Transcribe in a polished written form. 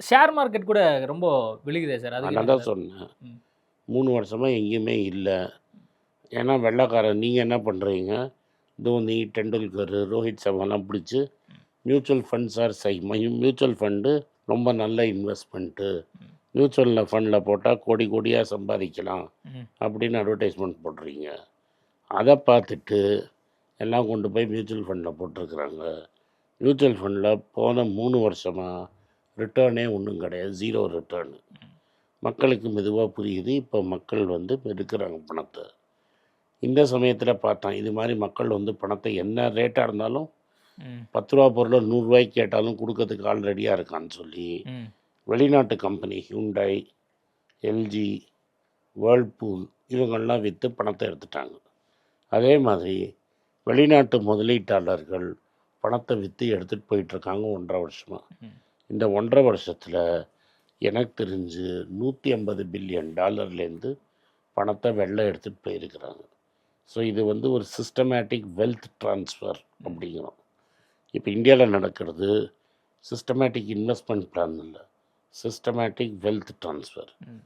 Share market கூட ரொம்ப விழுகுதே sir. அதுக்கு நான் என்ன தான் சார்? சொன்னேன், ம். 3 வருஷமாக எங்கேயுமே இல்லை. ஏன்னா வெள்ளைக்காரன் நீங்கள் என்ன பண்ணுறீங்க, தோனி, டெண்டுல்கர், ரோஹித் சர்மாலாம் பிடிச்சி mutual funds or mutual fund ரொம்ப நல்ல இன்வெஸ்ட்மெண்ட்டு, ம். மியூச்சுவல் ஃபண்டில் போட்டால் கோடி கோடியாக சம்பாதிக்கலாம் ம். அப்படின்னு அட்வர்டைஸ்மெண்ட் போடுறீங்க. அதை பார்த்துட்டு எல்லாம் கொண்டு போய் மியூச்சுவல் ஃபண்டில் போட்டிருக்கிறாங்க. மியூச்சுவல் ஃபண்டில் போன 3 வருஷமாக ரிட்டர்னே ஒன்றும் கிடையாது, 0 ரிட்டர்னு. மக்களுக்கு மெதுவாக புரியுது. இப்போ மக்கள் வந்து எடுக்கிறாங்க பணத்தை. இந்த சமயத்தில் பார்த்தான், இது மாதிரி மக்கள் வந்து பணத்தை என்ன ரேட்டாக இருந்தாலும் ம். 10 ரூபா பொருளை 100 ரூபாய்க்கு கேட்டாலும் கொடுக்கறதுக்கு ஆள் ரெடியாக இருக்கான்னு சொல்லி ம். வெளிநாட்டு கம்பெனி ஹியூண்டாய், எல்ஜி, வேர்ல்பூல் இவங்கெல்லாம் விற்று பணத்தை எடுத்துட்டாங்க. அதே மாதிரி வெளிநாட்டு முதலீட்டாளர்கள் பணத்தை விற்று எடுத்துகிட்டு போயிட்டுருக்காங்க 1.5 வருஷமாக. ம். இந்த 1.5 வருஷத்தில் எனக்கு தெரிஞ்சு $150 பில்லியன் பணத்தை வெளில எடுத்துகிட்டு போயிருக்கிறாங்க. ஸோ இது வந்து ஒரு சிஸ்டமேட்டிக் வெல்த் ட்ரான்ஸ்ஃபர் அப்படிங்கிறோம். இப்போ இந்தியாவில் நடக்கிறது சிஸ்டமேட்டிக் இன்வெஸ்ட்மெண்ட் பிளான் இல்லை, சிஸ்டமேட்டிக் வெல்த் ட்ரான்ஸ்ஃபர். ம்.